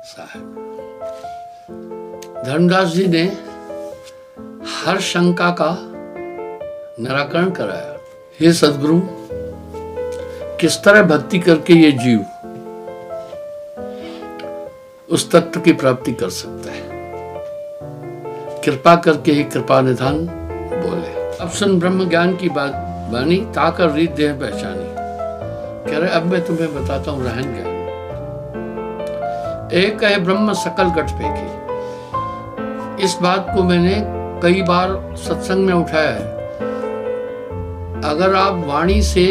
साहब। धर्मदास जी ने हर शंका का निराकरण कराया। हे सद्गुरु, किस तरह भक्ति करके ये जीव उस तत्व की प्राप्ति कर सकता है, कृपा करके ही कृपा निधान बोले। अब सुन ब्रह्म ज्ञान की बात बानी, ताकर रीत देह पहचानी। कह रहे अब मैं तुम्हें बताता हूं रहन ज्ञान। एक है ब्रह्म सकल घट फेंकी। इस बात को मैंने कई बार सत्संग में उठाया है। अगर आप वाणी से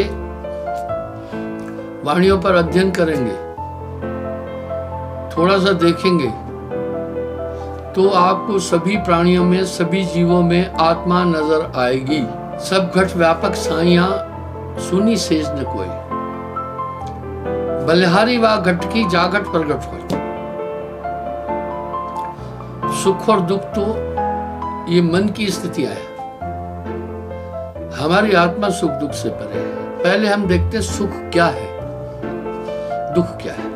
वाणियों पर अध्ययन करेंगे, थोड़ा सा देखेंगे, तो आपको सभी प्राणियों में, सभी जीवों में आत्मा नजर आएगी। सब घट व्यापक साइया सुनी सेज न कोई, बलिहारी वा घट की जागट प्रगट हो। सुख और दुख तो ये मन की स्थितियां हैं। हमारी आत्मा सुख दुख से परे है। पहले हम देखते हैं सुख क्या है, दुख क्या है,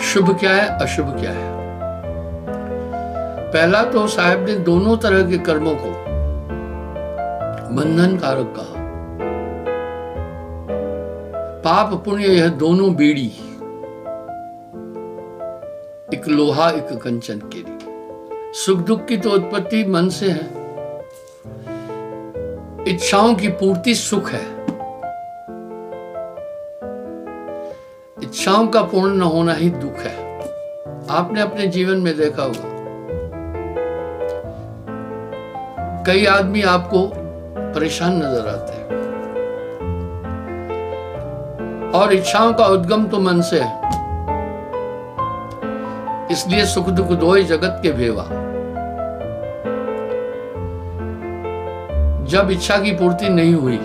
शुभ क्या है, अशुभ क्या है। पहला तो साहब ने दोनों तरह के कर्मों को बंधन कारक कहा। पाप पुण्य यह दोनों बेड़ी, एक लोहा एक कंचन के लिए। सुख दुख की तो उत्पत्ति मन से है। इच्छाओं की पूर्ति सुख है, इच्छाओं का पूर्ण न होना ही दुख है। आपने अपने जीवन में देखा होगा, कई आदमी आपको परेशान नजर आते हैं, और इच्छाओं का उद्गम तो मन से है। इसलिए सुख दुख दोए जगत के भेवा। जब इच्छा की पूर्ति नहीं हुई,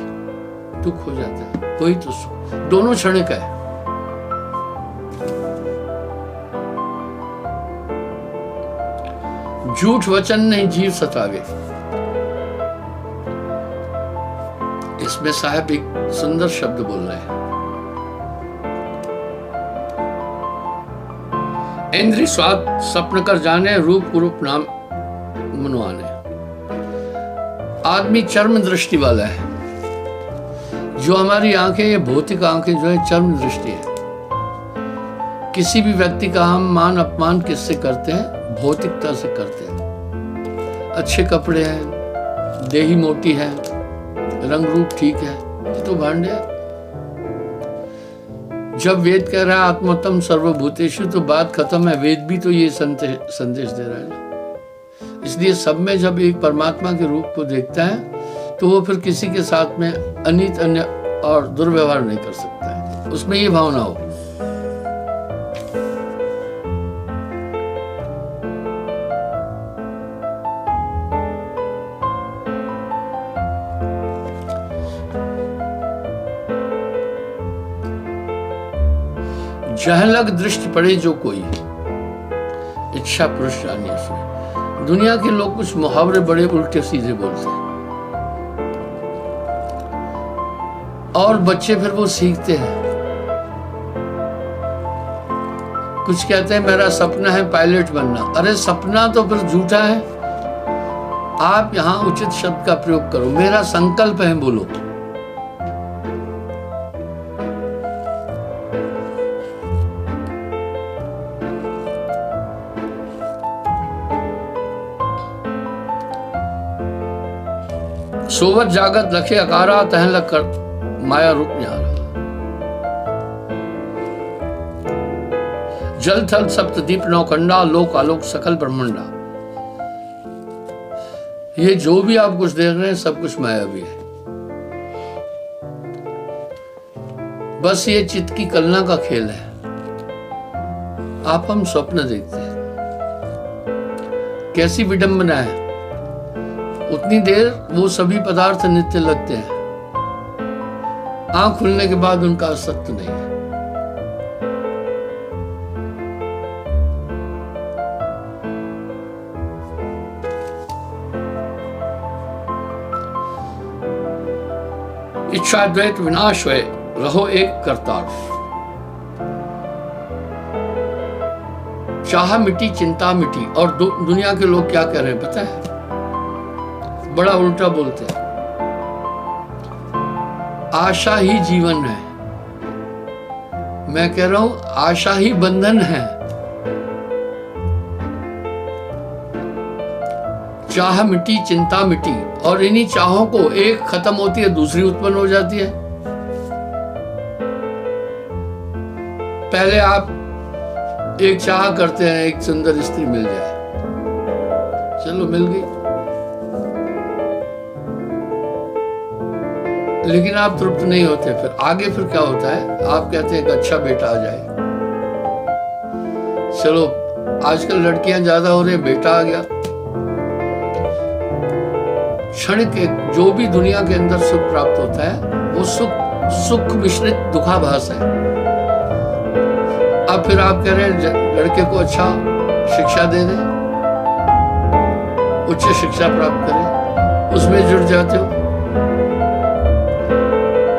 दुख हो जाता है, वही तो सुख। दोनों क्षणिक है। झूठ वचन नहीं जीव सतावे। इसमें साहब एक सुंदर शब्द बोल रहे हैं। इंद्रिय स्वाद सपन कर जाने, रूप कुरूप नाम मनवाने। आदमी चर्म दृष्टि वाला है। जो हमारी आंखें, ये भौतिक आंखें जो है, चर्म दृष्टि है। किसी भी व्यक्ति का हम मान अपमान किससे करते हैं? भौतिकता से करते हैं। अच्छे कपड़े हैं, देही मोटी है, रंग रूप ठीक है, ये तो भांडे है। जब वेद कह रहा है आत्मोत्तम सर्वभूतेषु, तो बात खत्म है। वेद भी तो ये संदेश दे रहा है ना। इसलिए सब में जब एक परमात्मा के रूप को देखता है, तो वो फिर किसी के साथ में अनित अन्य और दुर्व्यवहार नहीं कर सकता है। उसमें ये भावना हो। जहलग दृष्टि पड़े जो कोई, इच्छा पुरुष जानिए सोई। दुनिया के लोग कुछ मुहावरे बड़े उल्टे सीधे बोलते हैं, और बच्चे फिर वो सीखते हैं। कुछ कहते हैं मेरा सपना है पायलट बनना। अरे सपना तो फिर झूठा है। आप यहां उचित शब्द का प्रयोग करो। मेरा संकल्प है बोलो। सोवत जागत लखे अकारा, तहन लग कर माया रूप निहारा। जल थल सप्त दीप नौकंडा, लोक आलोक सकल ब्रह्मंडा। ये जो भी आप कुछ देख रहे हैं, सब कुछ मायावी है। बस ये चित्त की कलना का खेल है। आप हम स्वप्न देखते हैं, कैसी विडंबना है। उतनी देर वो सभी पदार्थ नित्य लगते हैं, आंख खुलने के बाद उनका अस्तित्व नहीं है। इच्छा द्वैत विनाश हुए, रहो एक करतार। चाह मिटी चिंता मिटी। और दुनिया के लोग क्या कह रहे हैं पता है? बड़ा उल्टा बोलते हैं। आशा ही जीवन है। मैं कह रहा हूं आशा ही बंधन है। चाह मिटी चिंता मिटी, और इन्हीं चाहों को एक खत्म होती है दूसरी उत्पन्न हो जाती है। पहले आप एक चाह करते हैं एक सुंदर स्त्री मिल जाए, चलो मिल गई, लेकिन आप तृप्त नहीं होते। फिर आगे फिर क्या होता है? आप कहते हैं कि अच्छा बेटा आ जाए। चलो आजकल लड़कियां ज्यादा हो रही हैं, बेटा आ गया। क्षण के जो भी दुनिया के अंदर सुख प्राप्त होता है वो सुख मिश्रित दुखाभास है। अब फिर आप कह रहे हैं लड़के को अच्छा शिक्षा दे दें, उच्च शिक्षा प्राप्त करें, उसमें जुड़ जाते हो।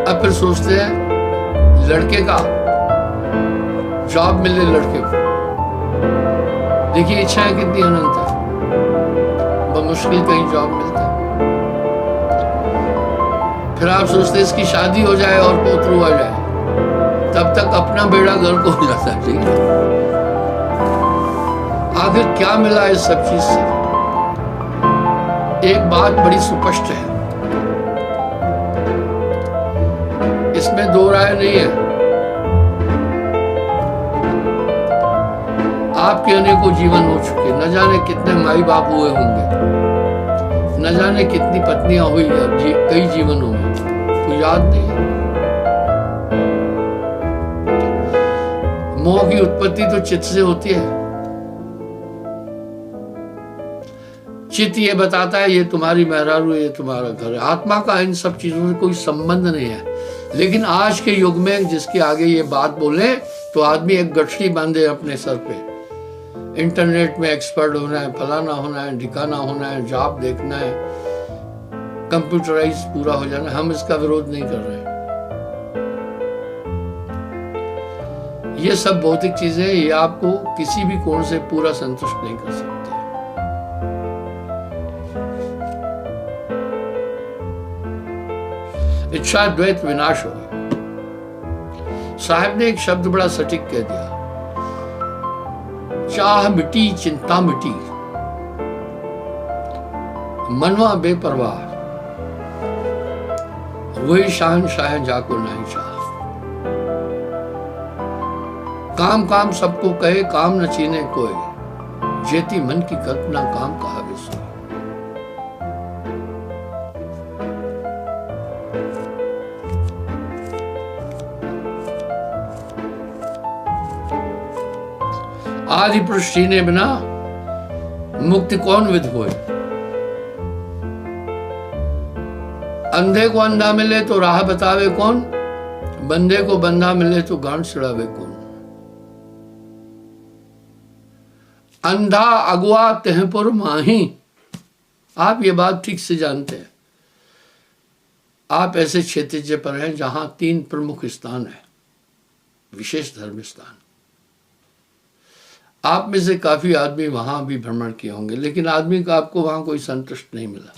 अब फिर सोचते हैं लड़के का जॉब मिले लड़के को। देखिए इच्छाएं कितनी अनंत है, बमुश्किल कहीं जॉब मिलता है। फिर आप सोचते हैं इसकी शादी हो जाए और पोतरू आ जाए, तब तक अपना बेड़ा गर्क हो जाता है। ठीक है, आखिर क्या मिला इस सब चीज से? एक बात बड़ी स्पष्ट है, इसमें दो राय नहीं है। आपके अनेकों जीवन हो चुके, न जाने कितने माई बाप हुए होंगे, न जाने कितनी पत्नियां हुई, कई जीवन हुए, तो याद नहीं है। मोह की उत्पत्ति तो चित्त से होती है। चित्त ये बताता है ये तुम्हारी मेहरारू, ये तुम्हारा घर है। आत्मा का इन सब चीजों से कोई संबंध नहीं है। लेकिन आज के युग में जिसके आगे ये बात बोले तो आदमी एक गठरी बांधे अपने सर पे। इंटरनेट में एक्सपर्ट होना है, फलाना होना है, ढिकाना होना है, जॉब देखना है, कंप्यूटराइज पूरा हो जाना। हम इसका विरोध नहीं कर रहे हैं। ये सब भौतिक चीजें ये आपको किसी भी कोण से पूरा संतुष्ट नहीं कर सकते। इच्छा द्वैत विनाश हो। साहब ने एक शब्द बड़ा सटीक कह दिया, चाह मिटी चिंता मिटी, मनवा बेपरवाह, वही शहंशाह जाको नहीं चाह। काम काम सबको कहे, काम न चीने कोई, जेती मन की कल्पना काम कहा विसो। आदि पुरुष चीने बिना मुक्ति कौन विद होए। अंधे को अंधा मिले तो राह बतावे कौन, बंदे को बंधा मिले तो गांठ छिड़ावे कौन। अंधा अगुआ तेहपुर माही। आप ये बात ठीक से जानते हैं। आप ऐसे क्षेत्र पर हैं जहां 3 प्रमुख स्थान है, विशेष धर्म स्थान। आप में से काफी आदमी वहां भी भ्रमण किए होंगे, लेकिन आदमी का आपको वहां कोई संतुष्ट नहीं मिला।